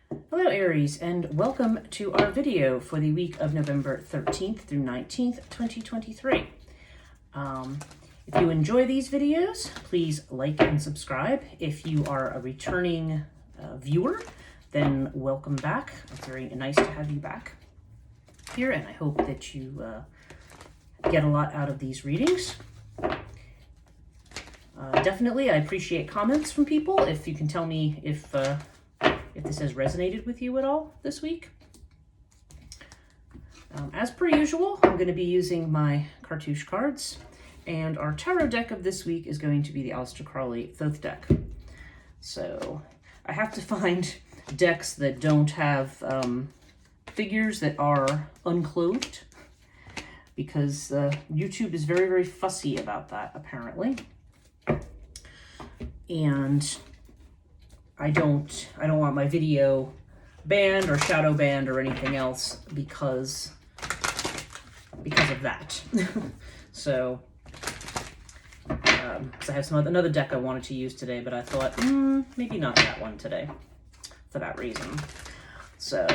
Hello Aries, and welcome to our video for the week of November 13th through 19th, 2023. If you enjoy these videos, please like and subscribe. If you are a returning viewer, then welcome back. It's very nice to have you back here, and I hope that you get a lot out of these readings. Definitely, I appreciate comments from people. If you can tell me if this has resonated with you at all this week. As per usual, I'm going to be using my cartouche cards, and our tarot deck of this week is going to be the Aleister Crowley Thoth deck. So I have to find decks that don't have figures that are unclothed, because YouTube is very, very fussy about that, apparently. And I don't want my video banned or shadow banned or anything else because of that. So I have another deck I wanted to use today, but I thought maybe not that one today for that reason. So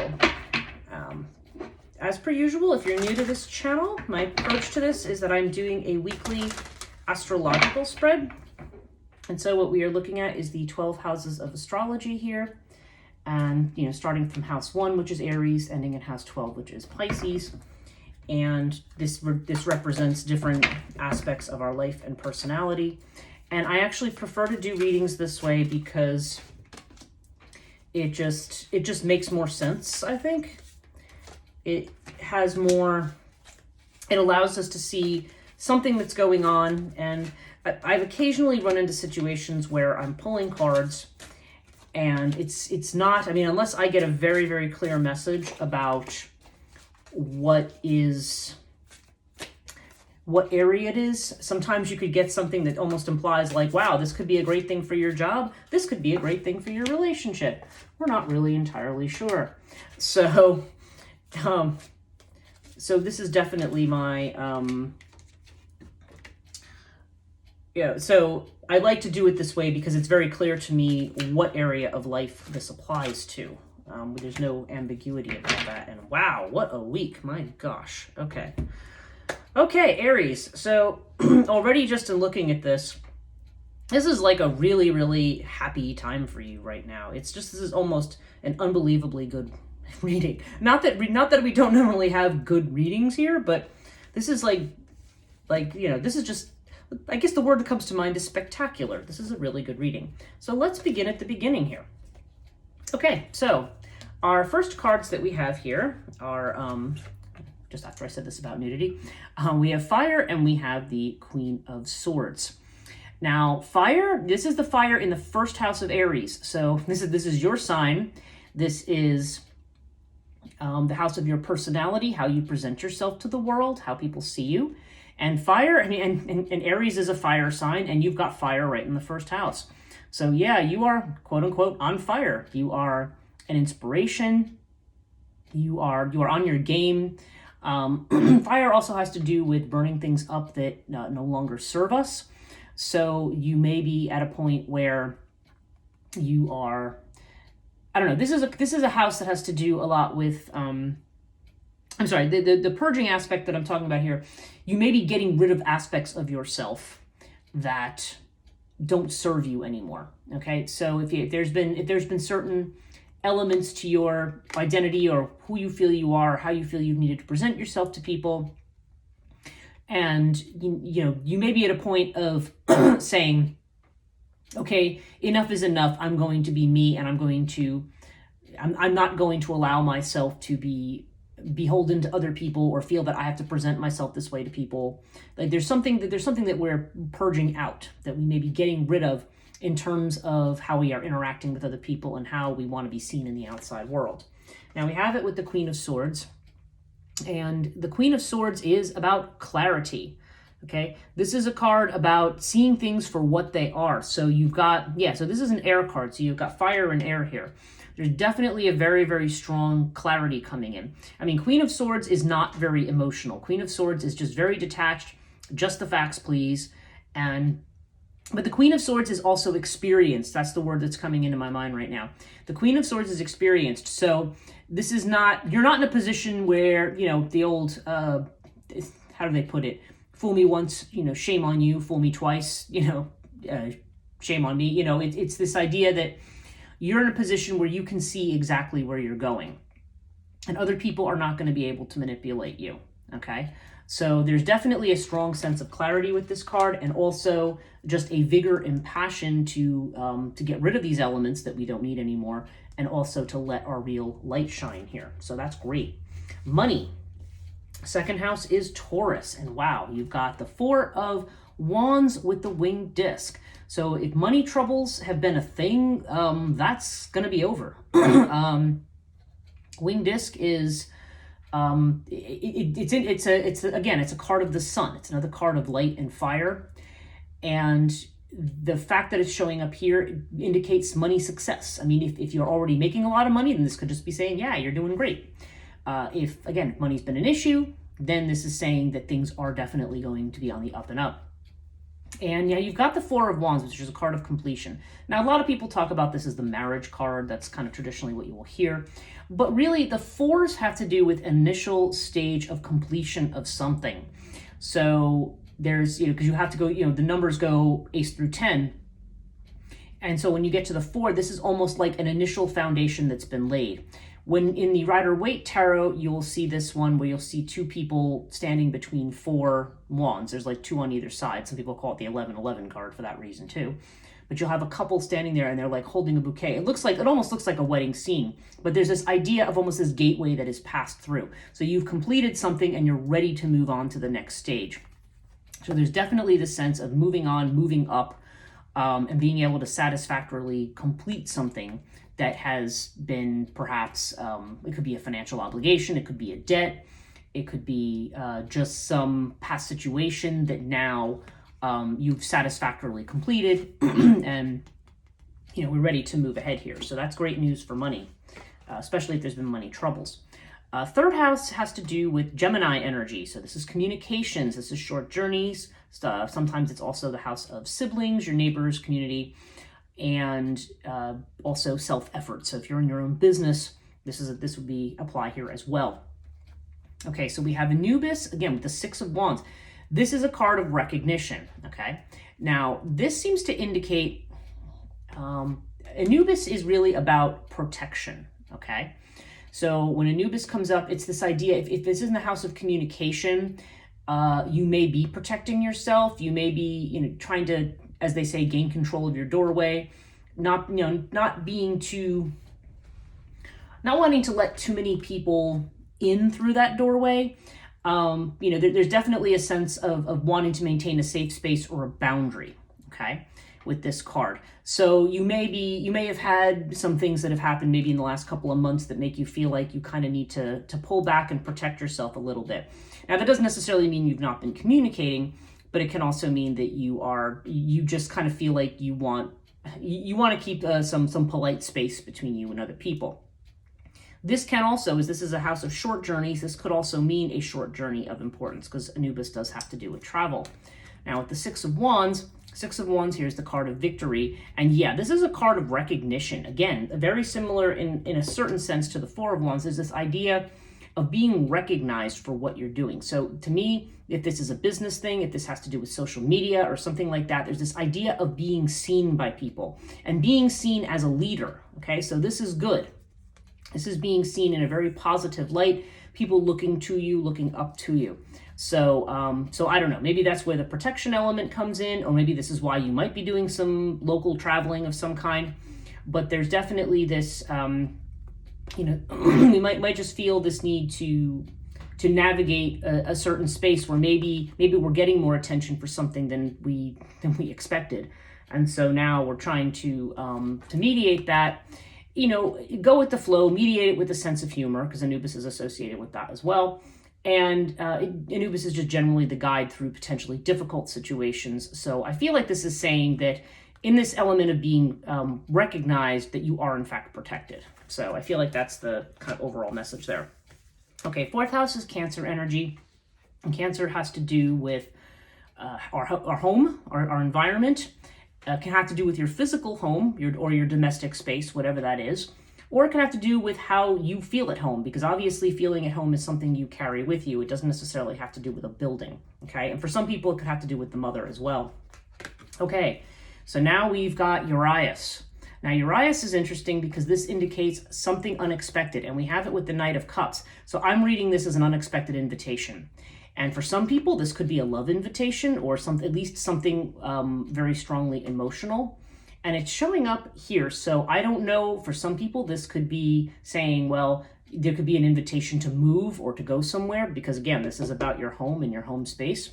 as per usual, if you're new to this channel, my approach to this is that I'm doing a weekly astrological spread. And so what we are looking at is the 12 houses of astrology here. And, starting from house 1, which is Aries, ending in house 12, which is Pisces. And this represents different aspects of our life and personality. And I actually prefer to do readings this way because it just makes more sense, I think. It allows us to see something that's going on, and I've occasionally run into situations where I'm pulling cards and it's not, unless I get a very, very clear message about what area it is. Sometimes you could get something that almost implies like, wow, this could be a great thing for your job. This could be a great thing for your relationship. We're not really entirely sure. So, so this is definitely my, so I like to do it this way because it's very clear to me what area of life this applies to. There's no ambiguity about that. And wow, what a week. My gosh. Okay, Aries. So already just in looking at this is like a really, really happy time for you right now. This is almost an unbelievably good reading. Not that we don't normally have good readings here, but this is this is just, I guess the word that comes to mind is spectacular. This is a really good reading. So let's begin at the beginning here. Okay, so our first cards that we have here are, just after I said this about nudity, we have fire and we have the Queen of Swords. Now, fire, this is the fire in the first house of Aries. So this is your sign. This is the house of your personality, how you present yourself to the world, how people see you. And fire, and Aries is a fire sign, and you've got fire right in the first house. So yeah, you are, quote unquote, on fire. You are an inspiration. You are on your game. Fire also has to do with burning things up that no longer serve us. So you may be at a point where you are, I don't know, this is a house that has to do a lot with, I'm sorry, the purging aspect that I'm talking about here, you may be getting rid of aspects of yourself that don't serve you anymore. Okay, so if there's been certain elements to your identity or who you feel you are, or how you feel you've needed to present yourself to people, and you may be at a point of saying, okay, enough is enough. I'm going to be me, and I'm not going to allow myself to be beholden to other people or feel that I have to present myself this way to people. Like there's something that we're purging out, that we may be getting rid of in terms of how we are interacting with other people and how we want to be seen in the outside world. Now we have it with the Queen of Swords, and the Queen of Swords is about clarity. Okay, this is a card about seeing things for what they are. So you've got, so this is an air card. So you've got fire and air here. There's definitely a very, very strong clarity coming in. Queen of Swords is not very emotional. Queen of Swords is just very detached, just the facts, please. And But the Queen of Swords is also experienced. That's the word that's coming into my mind right now. The Queen of Swords is experienced. So this is not, you're not in a position where, you know, the old, how do they put it? Fool me once, you know, shame on you. Fool me twice, you know, shame on me. You know, it's this idea that you're in a position where you can see exactly where you're going. And other people are not going to be able to manipulate you, okay? So there's definitely a strong sense of clarity with this card, and also just a vigor and passion to get rid of these elements that we don't need anymore, and also to let our real light shine here. So that's great. Money. Second house is Taurus, and wow, you've got the Four of Wands with the winged disc. So if money troubles have been a thing, that's going to be over. Winged disc is it's a card of the sun. It's another card of light and fire, and the fact that it's showing up here indicates money success. I mean, if you're already making a lot of money, then this could just be saying, yeah, you're doing great. If money's been an issue, then this is saying that things are definitely going to be on the up and up. And yeah, you've got the Four of Wands, which is a card of completion. Now, a lot of people talk about this as the marriage card. That's kind of traditionally what you will hear. But really, the fours have to do with initial stage of completion of something. So there's, you know, because you have to go, you know, the numbers go ace through 10. And so when you get to the four, this is almost like an initial foundation that's been laid. When in the Rider-Waite Tarot, you'll see this one where you'll see two people standing between four wands. There's like two on either side. Some people call it the 11-11 card for that reason too. But you'll have a couple standing there and they're like holding a bouquet. It almost looks like a wedding scene, but there's this idea of almost this gateway that is passed through. So you've completed something and you're ready to move on to the next stage. So there's definitely this sense of moving on, moving up, and being able to satisfactorily complete something that has been perhaps, it could be a financial obligation, it could be a debt, it could be just some past situation that now you've satisfactorily completed, and you know, we're ready to move ahead here. So that's great news for money, especially if there's been money troubles. Third house has to do with Gemini energy. So this is communications, this is short journeys, stuff. Sometimes it's also the house of siblings, your neighbors, community, and also self-effort. So if you're in your own business, this would apply here as well. Okay, so we have Anubis, again, with the Six of Wands. This is a card of recognition, okay? Now, this seems to indicate Anubis is really about protection, okay? So when Anubis comes up, it's this idea, if this is in the house of communication, you may be protecting yourself, you may be, you know, trying to, as they say, gain control of your doorway, not wanting to let too many people in through that doorway. You know, there's definitely a sense of wanting to maintain a safe space or a boundary, okay, with this card. So you may have had some things that have happened maybe in the last couple of months that make you feel like you kind of need to pull back and protect yourself a little bit. Now, that doesn't necessarily mean you've not been communicating, but it can also mean that you just kind of feel like you want to keep some polite space between you and other people. This can also, as this is a house of short journeys, this could also mean a short journey of importance, because Anubis does have to do with travel. Now with the Six of Wands here's the card of victory. And yeah, this is a card of recognition. Again, very similar in a certain sense to the Four of Wands. There's this idea of being recognized for what you're doing. So to me, if this is a business thing, if this has to do with social media or something like that, there's this idea of being seen by people and being seen as a leader, okay? So this is good. This is being seen in a very positive light, people looking to you, looking up to you. So, so I don't know, maybe that's where the protection element comes in, or maybe this is why you might be doing some local traveling of some kind. But there's definitely this, you know, we might just feel this need to navigate a certain space where maybe we're getting more attention for something than we expected, and so now we're trying to mediate that. You know, go with the flow, mediate it with a sense of humor, because Anubis is associated with that as well. And Anubis is just generally the guide through potentially difficult situations. So I feel like this is saying that in this element of being recognized, that you are in fact protected. So I feel like that's the kind of overall message there. Okay, fourth house is Cancer energy. And Cancer has to do with our home, our environment. can have to do with your physical home, or your domestic space, whatever that is. Or it can have to do with how you feel at home, because obviously feeling at home is something you carry with you. It doesn't necessarily have to do with a building, okay? And for some people, it could have to do with the mother as well. Okay, so now we've got Urias. Now, Urias is interesting because this indicates something unexpected, and we have it with the Knight of Cups. So I'm reading this as an unexpected invitation. And for some people, this could be a love invitation, or at least something very strongly emotional. And it's showing up here. So I don't know, for some people, this could be saying, well, there could be an invitation to move or to go somewhere, because again, this is about your home and your home space.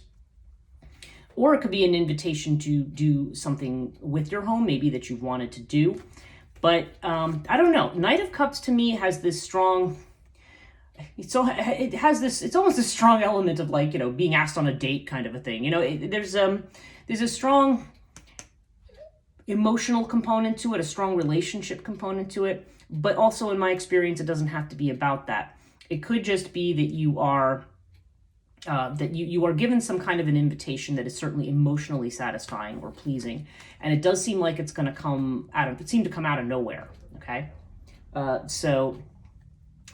Or it could be an invitation to do something with your home, maybe that you've wanted to do. But I don't know. Knight of Cups to me has this strong, it's almost a strong element of, like, being asked on a date kind of a thing. There's a strong emotional component to it, a strong relationship component to it. But also, in my experience, it doesn't have to be about that. It could just be that you are given some kind of an invitation that is certainly emotionally satisfying or pleasing, and it does seem like it's going to come out of nowhere. Okay, so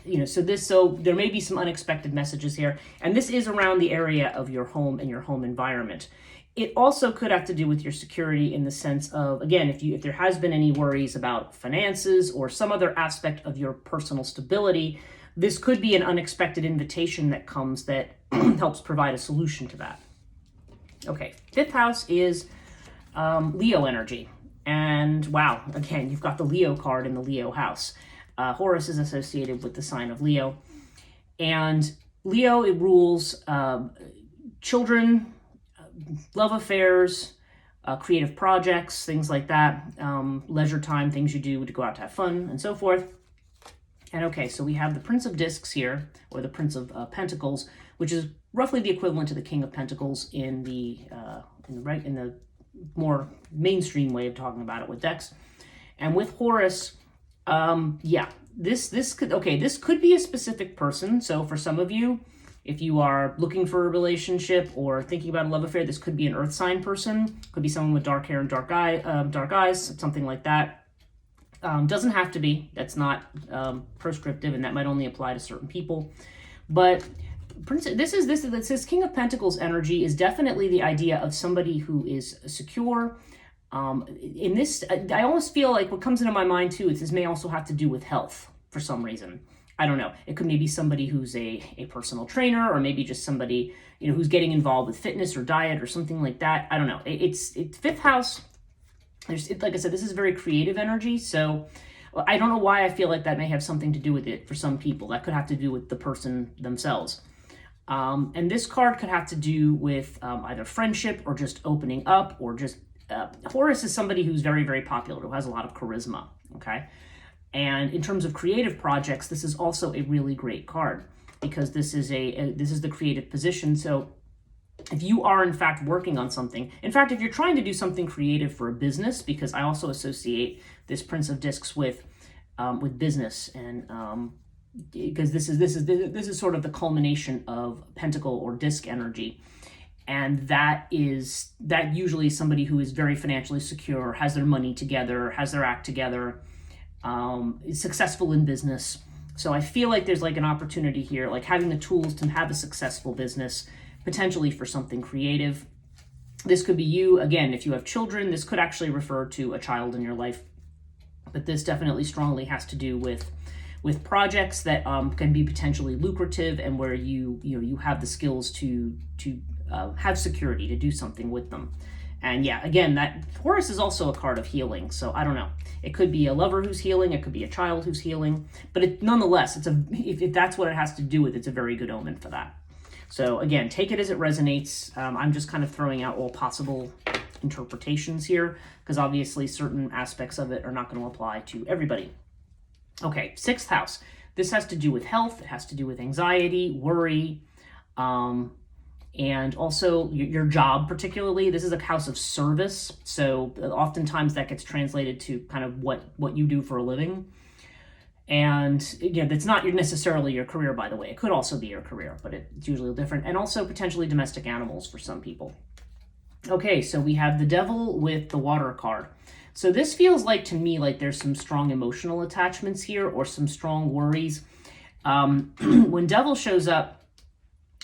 there may be some unexpected messages here, and this is around the area of your home and your home environment. It also could have to do with your security, in the sense of, again, if there has been any worries about finances or some other aspect of your personal stability, this could be an unexpected invitation that comes that helps provide a solution to that. Okay, 5th house is Leo energy. And wow, again, you've got the Leo card in the Leo house. Horus is associated with the sign of Leo. And Leo, it rules children, love affairs, creative projects, things like that, leisure time, things you do to go out to have fun, and so forth. And okay, so we have the Prince of Discs here, or the Prince of Pentacles, which is roughly the equivalent to the King of Pentacles in the more mainstream way of talking about it with decks. And with Horus, this could be a specific person. So for some of you, if you are looking for a relationship or thinking about a love affair, this could be an Earth sign person. Could be someone with dark hair and dark eyes, something like that. Doesn't have to be. That's not prescriptive, and that might only apply to certain people. But this King of Pentacles energy is definitely the idea of somebody who is secure. In this, I almost feel like what comes into my mind too is this may also have to do with health for some reason. I don't know. It could maybe somebody who's a personal trainer, or maybe just somebody who's getting involved with fitness or diet or something like that. I don't know. It's 5th house. Like I said, this is very creative energy. So I don't know why I feel like that may have something to do with it for some people. That could have to do with the person themselves. And this card could have to do with either friendship or just opening up, or just Horus is somebody who's very, very popular, who has a lot of charisma. Okay. And in terms of creative projects, this is also a really great card, because this is the creative position. So if you are in fact working on something, in fact, if you're trying to do something creative for a business, because I also associate this Prince of Discs with business, and because this is sort of the culmination of Pentacle or Disc energy. And that usually is somebody who is very financially secure, has their money together, has their act together, is successful in business. So I feel like there's like an opportunity here, like having the tools to have a successful business, potentially for something creative. This could be you. Again, if you have children, this could actually refer to a child in your life. But this definitely strongly has to do with projects that can be potentially lucrative, and where you have the skills to have security to do something with them. And yeah, again, that Horus is also a card of healing. So I don't know. It could be a lover who's healing. It could be a child who's healing. But nonetheless, if that's what it has to do with, it's a very good omen for that. So again, take it as it resonates. I'm just kind of throwing out all possible interpretations here, because obviously certain aspects of it are not going to apply to everybody. Okay, 6th house. This has to do with health. It has to do with anxiety, worry, and also your job particularly. This is a house of service. So oftentimes that gets translated to kind of what you do for a living. And that's not necessarily your career, by the way. It could also be your career, but it's usually different. And also potentially domestic animals for some people. Okay, so we have the Devil with the Water card. So this feels like to me like there's some strong emotional attachments here or some strong worries. When Devil shows up,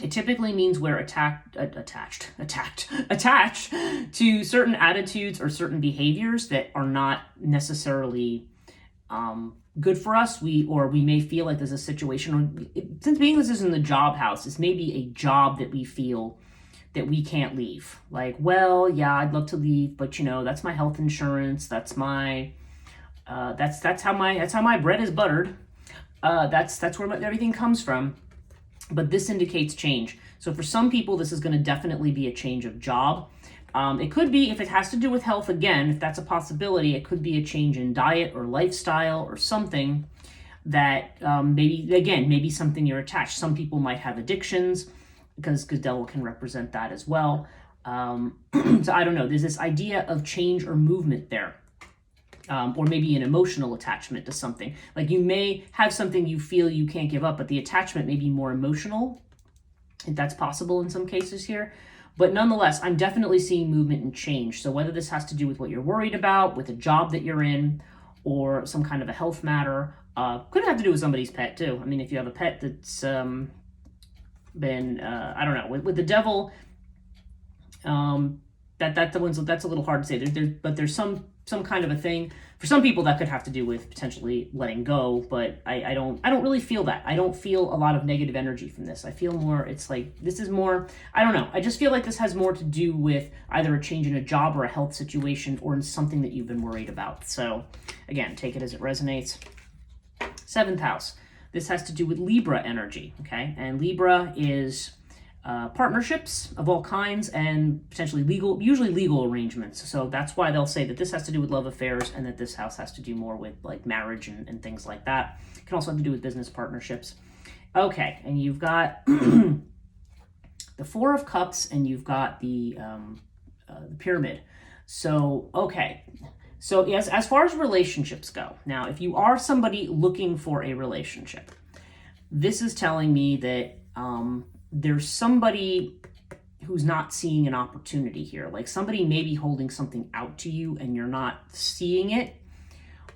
it typically means we're attached to certain attitudes or certain behaviors that are not necessarily good for us. We may feel like there's a situation, or since being this is in the job house, this may be a job that we feel that we can't leave. Like, well, yeah, I'd love to leave, but that's my health insurance. That's my that's how my bread is buttered. That's where everything comes from. But this indicates change. So for some people, this is going to definitely be a change of job. It could be, if it has to do with health, again, if that's a possibility, it could be a change in diet or lifestyle or something that maybe something you're attached. Some people might have addictions because Devil can represent that as well. So I don't know. There's this idea of change or movement there. Or maybe an emotional attachment to something. Like you may have something you feel you can't give up, but the attachment may be more emotional. If that's possible in some cases here. But nonetheless, I'm definitely seeing movement and change. So whether this has to do with what you're worried about, with a job that you're in, or some kind of a health matter, could have to do with somebody's pet too. I mean, if you have a pet that's been, I don't know, with the Devil, that's a little hard to say. But there's some kind of a thing. For some people, that could have to do with potentially letting go, but I don't really feel that. I don't feel a lot of negative energy from this. I feel more, it's like, this is more, I don't know. I just feel like this has more to do with either a change in a job or a health situation or in something that you've been worried about. So again, take it as it resonates. 7th house. This has to do with Libra energy, okay? And Libra is partnerships of all kinds and potentially usually legal arrangements. So that's why they'll say that this has to do with love affairs and that this house has to do more with like marriage and things like that. It can also have to do with business partnerships. Okay, and you've got the 4 of Cups and you've got the pyramid. So, okay. So yes, as far as relationships go, now if you are somebody looking for a relationship, this is telling me that there's somebody who's not seeing an opportunity here. Like somebody may be holding something out to you and you're not seeing it,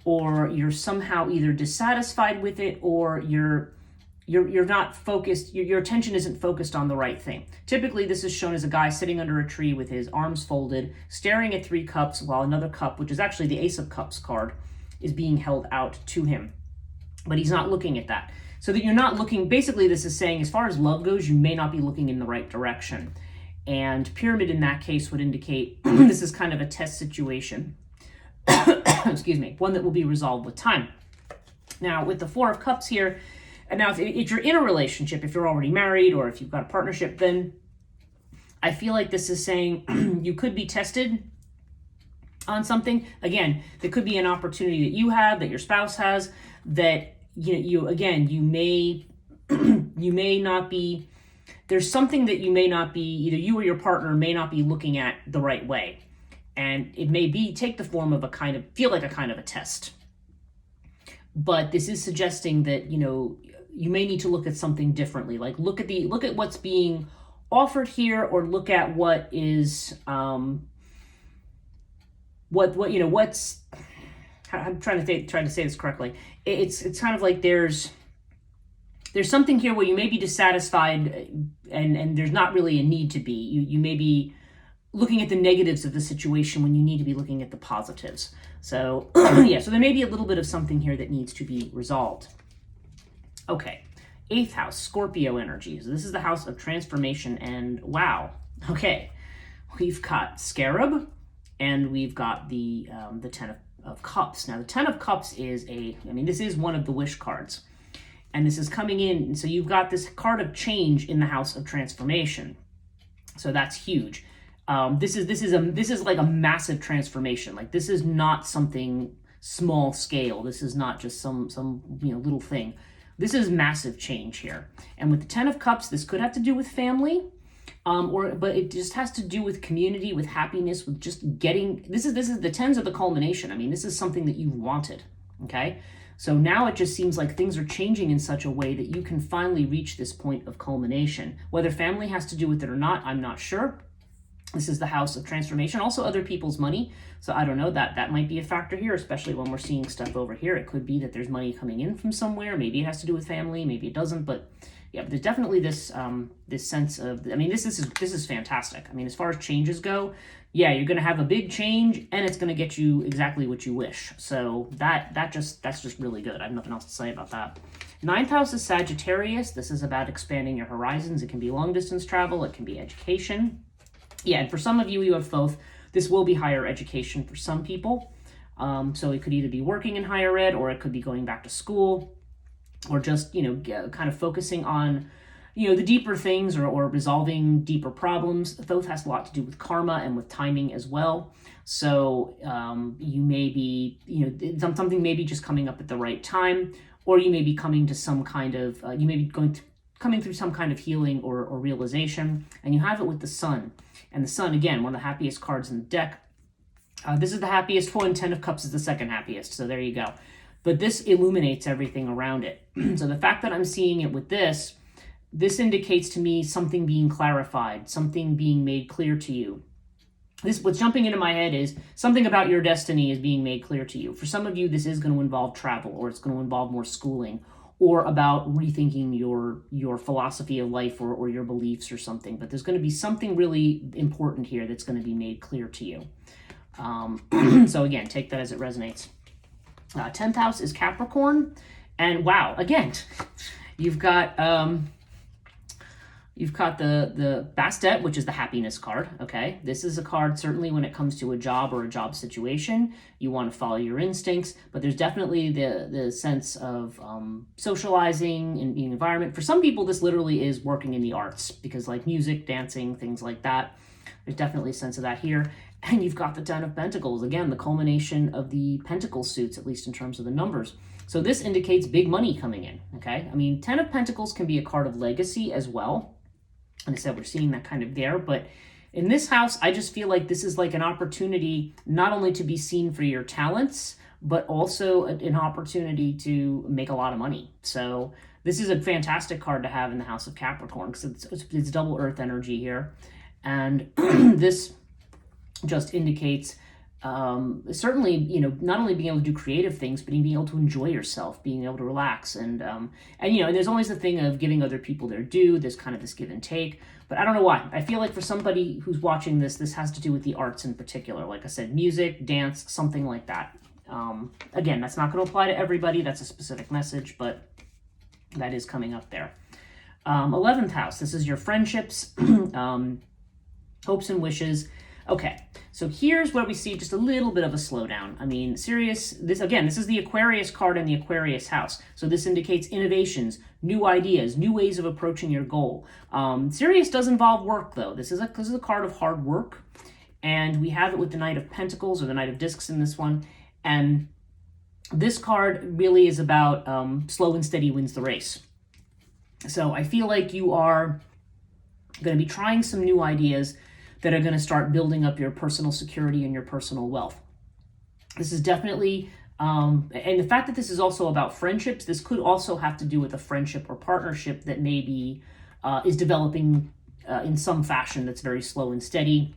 or you're somehow either dissatisfied with it or you're not focused, your attention isn't focused on the right thing. Typically, this is shown as a guy sitting under a tree with his arms folded, staring at 3 cups while another cup, which is actually the Ace of Cups card, is being held out to him. But he's not looking at that. So that you're not looking, basically this is saying as far as love goes, you may not be looking in the right direction. And pyramid in that case would indicate this is kind of a test situation. Excuse me, one that will be resolved with time. Now with the 4 of Cups here, and now if you're in a relationship, if you're already married or if you've got a partnership, then I feel like this is saying you could be tested on something. Again, there could be an opportunity that you have, that your spouse has, that you may not be, there's something that you may not be, either you or your partner may not be looking at the right way. And it may take the form of a kind of a test. But this is suggesting that, you may need to look at something differently. Like look at what's being offered here, or look at what is, what's, I'm trying to say this correctly. It's kind of like there's something here where you may be dissatisfied and there's not really a need to be. You may be looking at the negatives of the situation when you need to be looking at the positives. So yeah, so there may be a little bit of something here that needs to be resolved. Okay, 8th house, Scorpio energy. So this is the house of transformation, and wow. Okay, we've got Scarab and we've got the 10 of Cups. Now the 10 of Cups is this is one of the wish cards. And this is coming in, so you've got this card of change in the house of transformation. So that's huge. This is like a massive transformation. Like this is not something small scale. This is not just some little thing. This is massive change here. And with the 10 of Cups, this could have to do with family, but it just has to do with community, with happiness, with just getting. This is the 10s are the culmination. This is something that you wanted. Okay. So now it just seems like things are changing in such a way that you can finally reach this point of culmination. Whether family has to do with it or not, I'm not sure. This is the house of transformation, also other people's money. So I don't know, that might be a factor here, especially when we're seeing stuff over here. It could be that there's money coming in from somewhere. Maybe it has to do with family, maybe it doesn't, but yeah, but there's definitely this this sense of, I mean, this is fantastic. I mean, as far as changes go, yeah, you're going to have a big change and it's going to get you exactly what you wish. So that's just really good. I have nothing else to say about that. Ninth house is Sagittarius. This is about expanding your horizons. It can be long distance travel, it can be education. Yeah, and for some of you, you have both. This will be higher education for some people. So it could either be working in higher ed, or it could be going back to school, or just, kind of focusing on, the deeper things, or resolving deeper problems. Both has a lot to do with karma and with timing as well. So you may be, something may be just coming up at the right time, or you may be coming to some kind of, you may be coming through some kind of healing or realization. And you have it with the sun. And the sun, again, one of the happiest cards in the deck. This is the happiest one. 10 of Cups is the second happiest. So there you go. But this illuminates everything around it. So the fact that I'm seeing it with this indicates to me something being clarified, something being made clear to you. What's jumping into my head is something about your destiny is being made clear to you. For some of you, this is going to involve travel, or it's going to involve more schooling, or about rethinking your philosophy of life, or your beliefs or something. But there's going to be something really important here that's going to be made clear to you. So again, take that as it resonates. 10th house is Capricorn. And wow, again, you've got the Bastet, which is the happiness card, okay? This is a card, certainly when it comes to a job or a job situation, you want to follow your instincts, but there's definitely the sense of socializing in the environment. For some people, this literally is working in the arts, because like music, dancing, things like that, there's definitely a sense of that here. And you've got the 10 of Pentacles, again, the culmination of the Pentacle suits, at least in terms of the numbers. So this indicates big money coming in, okay? I mean, 10 of Pentacles can be a card of legacy as well. And I said, we're seeing that kind of there, but in this house, I just feel like this is like an opportunity not only to be seen for your talents, but also an opportunity to make a lot of money. So this is a fantastic card to have in the house of Capricorn, because it's double earth energy here. And this just indicates certainly, not only being able to do creative things, but being able to enjoy yourself, being able to relax. And there's always the thing of giving other people their due. There's kind of this give and take, but I don't know why. I feel like for somebody who's watching this has to do with the arts in particular. Like I said, music, dance, something like that. Again, that's not going to apply to everybody. That's a specific message, but that is coming up there. 11th house, this is your friendships, hopes and wishes. Okay, so here's where we see just a little bit of a slowdown. I mean, this is the Aquarius card in the Aquarius house. So this indicates innovations, new ideas, new ways of approaching your goal. Sirius does involve work, though. This is a card of hard work, and we have it with the Knight of Pentacles, or the Knight of Discs in this one. And this card really is about slow and steady wins the race. So I feel like you are going to be trying some new ideas that are going to start building up your personal security and your personal wealth. This is definitely, and the fact that this is also about friendships, this could also have to do with a friendship or partnership that maybe is developing in some fashion that's very slow and steady.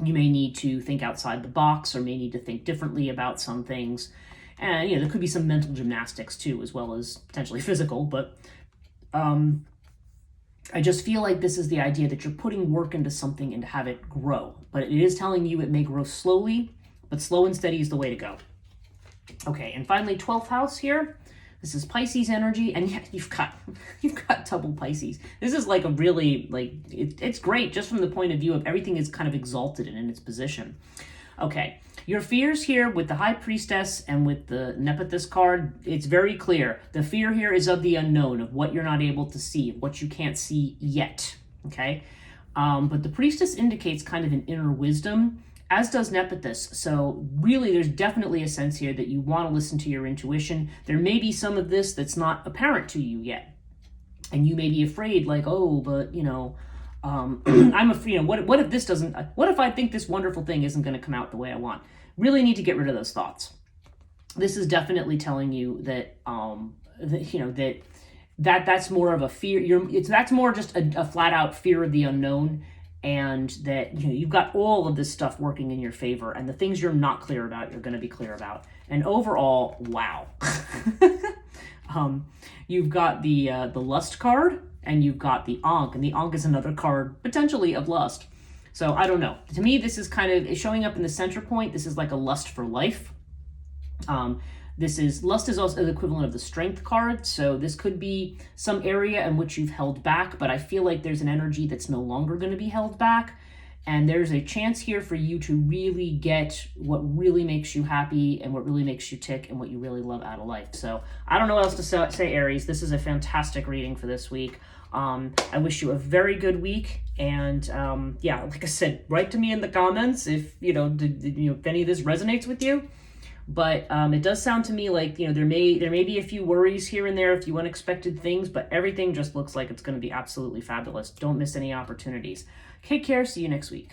You may need to think outside the box, or may need to think differently about some things. And, there could be some mental gymnastics too, as well as potentially physical, but I just feel like this is the idea that you're putting work into something and to have it grow. But it is telling you it may grow slowly, but slow and steady is the way to go. Okay, and finally, 12th house here. This is Pisces energy, and yeah, you've got double Pisces. This is like a really, it's great just from the point of view of everything is kind of exalted and in its position. Okay, your fears here with the High Priestess and with the Nepenthes card, it's very clear. The fear here is of the unknown, of what you're not able to see, of what you can't see yet, okay? But the Priestess indicates kind of an inner wisdom, as does Nepenthes. So really, there's definitely a sense here that you want to listen to your intuition. There may be some of this that's not apparent to you yet. And you may be afraid, like, oh, but, I'm afraid, what if this doesn't, what if I think this wonderful thing isn't going to come out the way I want? Really need to get rid of those thoughts. This is definitely telling you that, that's more of a fear. That's more just a flat out fear of the unknown. and that you've got all of this stuff working in your favor, and the things you're not clear about, you're going to be clear about. And overall, wow. You've got the lust card, and you've got the Ankh, and the Ankh is another card potentially of lust. So I don't know. To me, this is kind of showing up in the center point. This is like a lust for life. Lust is also the equivalent of the strength card. So this could be some area in which you've held back, but I feel like there's an energy that's no longer going to be held back. And there's a chance here for you to really get what really makes you happy and what really makes you tick and what you really love out of life. So I don't know what else to say, Aries. This is a fantastic reading for this week. I wish you a very good week. And yeah, like I said, write to me in the comments if, if any of this resonates with you. But it does sound to me like, there may be a few worries here and there, a few unexpected things, but everything just looks like it's going to be absolutely fabulous. Don't miss any opportunities. Take care. See you next week.